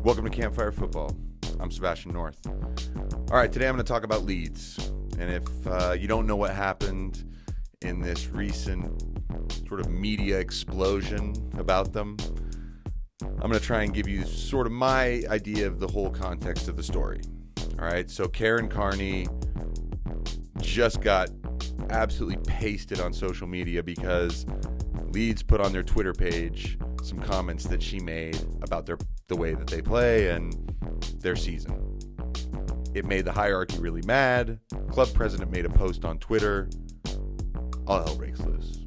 Welcome to Campfire Football. I'm Sebastian North. All right, today I'm going to talk about Leeds. And if you don't know what happened in this recent sort of media explosion about them, I'm going to try and give you sort of my idea of the whole context of the story. All right, so Carney just got absolutely pasted on social media because Leeds put on their Twitter page some comments that she made about the way that they play and their season. It made the hierarchy really mad. Club president made a post on Twitter. All hell breaks loose.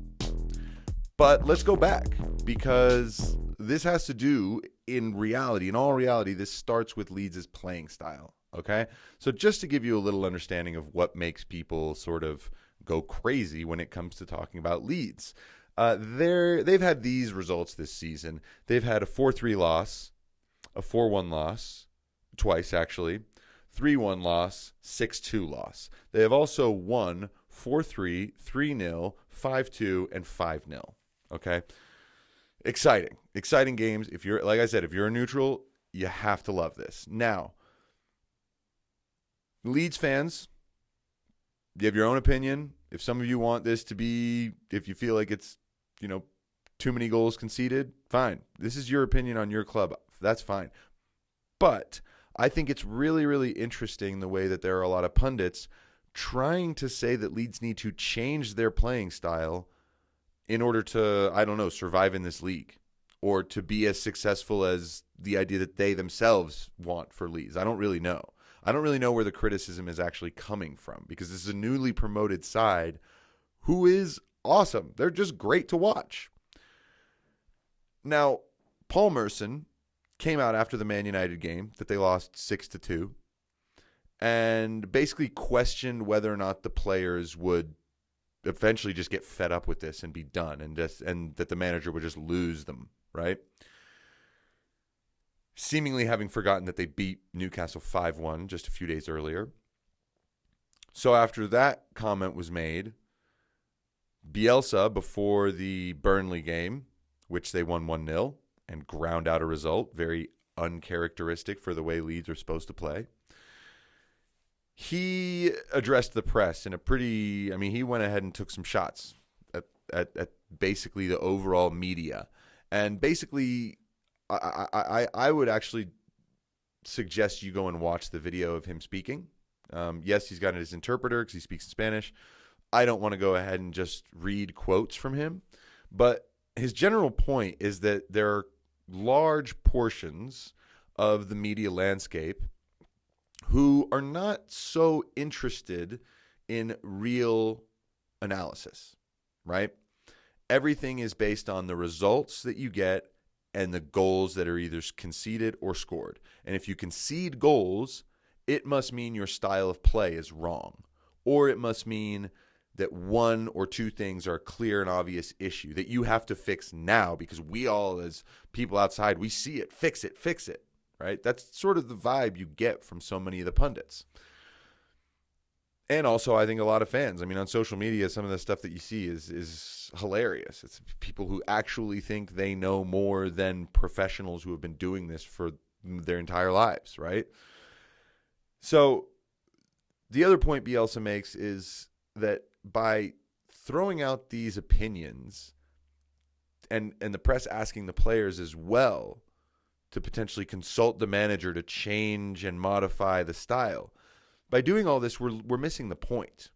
But let's go back, because this has to do, in all reality, this starts with Leeds' playing style. Okay? So just to give you a little understanding of what makes people sort of go crazy when it comes to talking about Leeds. They've had these results this season. They've had a 4-3 loss, a 4-1 loss, twice actually, 3-1 loss, 6-2 loss. They have also won 4-3, 3-0, 5-2, and 5-0. Okay? Exciting games. If you're, like I said, if you're a neutral, you have to love this. Now, Leeds fans, you have your own opinion. If some of you want this to be, if you feel like it's, too many goals conceded, fine. This is your opinion on your club. That's fine. But I think it's really, really interesting the way that there are a lot of pundits trying to say that Leeds need to change their playing style in order to, survive in this league or to be as successful as the idea that they themselves want for Leeds. I don't really know. I don't really know where the criticism is actually coming from, because this is a newly promoted side who is awesome. They're just great to watch. Now, Paul Merson came out after the Man United game that they lost 6-2 and basically questioned whether or not the players would eventually just get fed up with this and be done, and that the manager would just lose them, right? Seemingly having forgotten that they beat Newcastle 5-1 just a few days earlier. So after that comment was made, Bielsa, before the Burnley game, which they won 1-0 and ground out a result, very uncharacteristic for the way Leeds are supposed to play, he addressed the press in a pretty, he went ahead and took some shots at basically the overall media. And basically, I would actually suggest you go and watch the video of him speaking. Yes, he's got his interpreter because he speaks in Spanish. I don't want to go ahead and just read quotes from him, but his general point is that there are large portions of the media landscape who are not so interested in real analysis, right? Everything is based on the results that you get and the goals that are either conceded or scored. And if you concede goals, it must mean your style of play is wrong, or it must mean that one or two things are a clear and obvious issue that you have to fix now, because we all, as people outside, we see it, fix it, right? That's sort of the vibe you get from so many of the pundits. And also, I think a lot of fans, on social media, some of the stuff that you see is hilarious. It's people who actually think they know more than professionals who have been doing this for their entire lives, right? So the other point Bielsa makes is that by throwing out these opinions and the press asking the players as well to potentially consult the manager to change and modify the style, by doing all this, we're missing the point,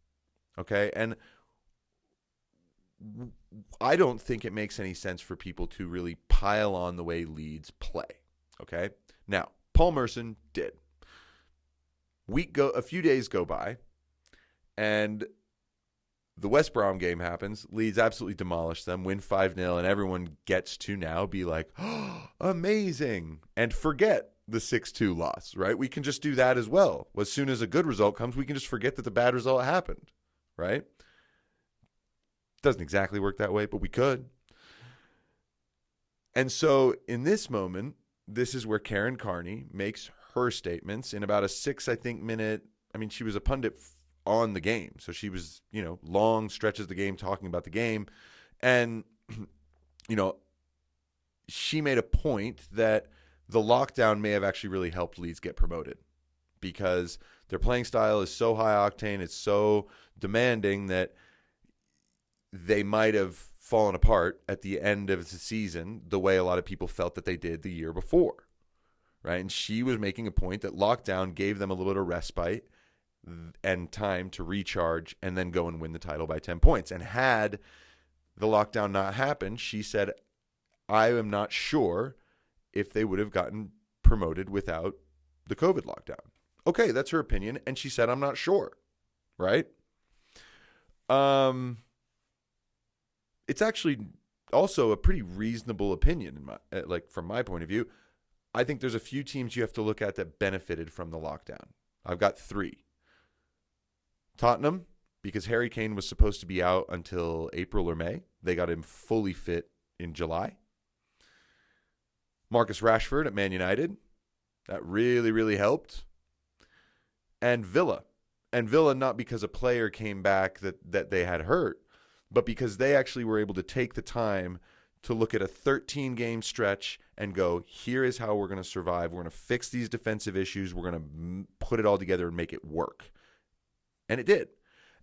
okay? And I don't think it makes any sense for people to really pile on the way Leeds play, okay? Now, Paul Merson did. A few days go by, and the West Brom game happens. Leeds absolutely demolish them, win 5-0, and everyone gets to now be like, oh, amazing, and forget the 6-2 loss, right? We can just do that as well. As soon as a good result comes, we can just forget that the bad result happened, right? Doesn't exactly work that way, but we could. And so in this moment, this is where Carney makes her statements in about a minute. She was a pundit on the game, so she was, long stretches of the game talking about the game. And, she made a point that the lockdown may have actually really helped Leeds get promoted because their playing style is so high octane, it's so demanding that they might have fallen apart at the end of the season the way a lot of people felt that they did the year before, right? And she was making a point that lockdown gave them a little bit of respite and time to recharge and then go and win the title by 10 points. And had the lockdown not happened, she said, I am not sure if they would have gotten promoted without the COVID lockdown. Okay, that's her opinion. And she said, I'm not sure, right? It's actually also a pretty reasonable opinion from my point of view. I think there's a few teams you have to look at that benefited from the lockdown. I've got 3. Tottenham, because Harry Kane was supposed to be out until April or May. They got him fully fit in July. Marcus Rashford at Man United. That really, really helped. And Villa. And Villa, not because a player came back that they had hurt, but because they actually were able to take the time to look at a 13-game stretch and go, here is how we're going to survive. We're going to fix these defensive issues. We're going to put it all together and make it work. And it did.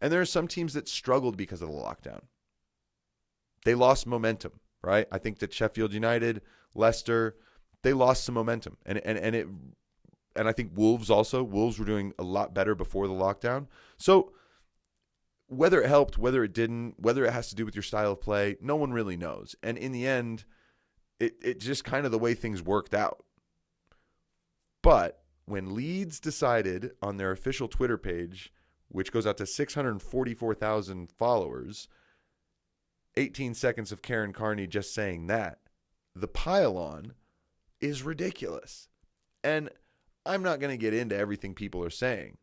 And there are some teams that struggled because of the lockdown. They lost momentum, right? I think that Sheffield United, Leicester, they lost some momentum. And I think Wolves also. Wolves were doing a lot better before the lockdown. So whether it helped, whether it didn't, whether it has to do with your style of play, no one really knows. And in the end, it just kind of the way things worked out. But when Leeds decided on their official Twitter page, which goes out to 644,000 followers, 18 seconds of Karen Carney just saying that, the pile-on is ridiculous. And I'm not going to get into everything people are saying.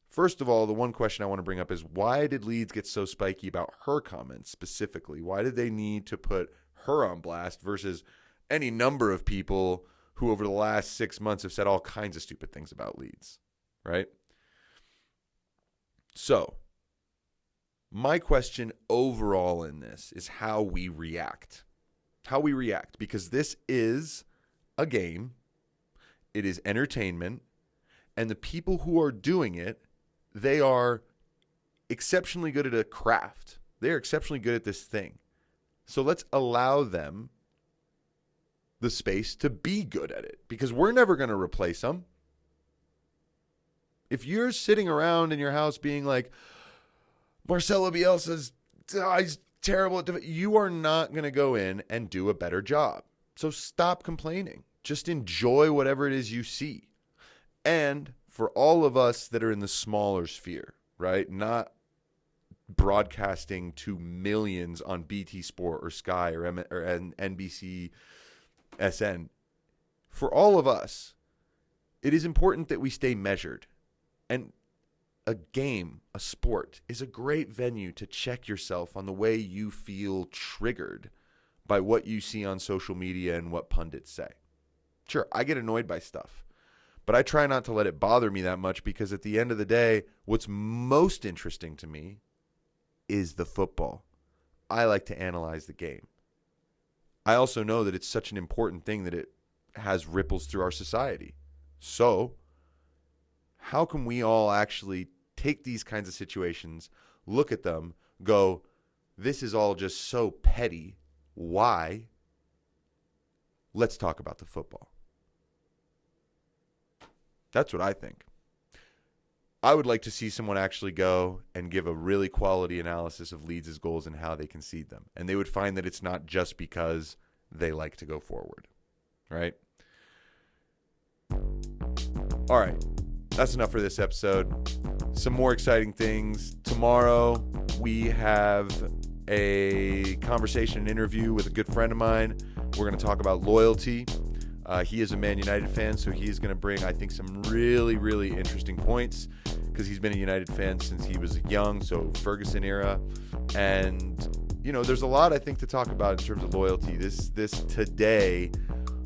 First of all, the one question I want to bring up is, why did Leeds get so spiky about her comments specifically? Why did they need to put her on blast versus any number of people who over the last 6 months have said all kinds of stupid things about Leeds, right? So, my question overall in this is how we react. How we react, because this is a game. It is entertainment. And the people who are doing it, they are exceptionally good at a craft. They are exceptionally good at this thing. So let's allow them the space to be good at it, because we're never going to replace them. If you're sitting around in your house being like, Marcelo Bielsa's he's terrible at you are not going to go in and do a better job. So stop complaining. Just enjoy whatever it is you see. And for all of us that are in the smaller sphere, right? Not broadcasting to millions on BT Sport or Sky or NBC SN. For all of us, it is important that we stay measured. And a game, a sport, is a great venue to check yourself on the way you feel triggered by what you see on social media and what pundits say. Sure, I get annoyed by stuff, but I try not to let it bother me that much, because at the end of the day, what's most interesting to me is the football. I like to analyze the game. I also know that it's such an important thing that it has ripples through our society. So, how can we all actually take these kinds of situations, look at them, go, this is all just so petty. Why? Let's talk about the football. That's what I think. I would like to see someone actually go and give a really quality analysis of Leeds' goals and how they concede them. And they would find that it's not just because they like to go forward. Right? All right. That's enough for this episode. Some more exciting things. Tomorrow, we have a conversation and interview with a good friend of mine. We're going to talk about loyalty. He is a Man United fan, so he's going to bring, I think, some really, really interesting points, because he's been a United fan since he was young, so Ferguson era. And, you know, there's a lot, I think, to talk about in terms of loyalty. This today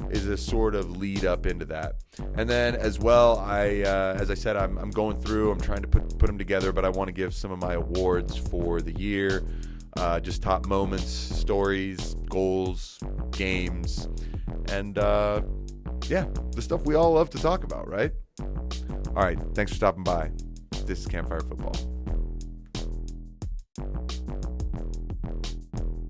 is a sort of lead up into that. And then as well, as I said, I'm going through, I'm trying to put them together, but I want to give some of my awards for the year, just top moments, stories, goals, games, and Yeah, the stuff we all love to talk about, right? All right, thanks for stopping by. This is Campfire Football.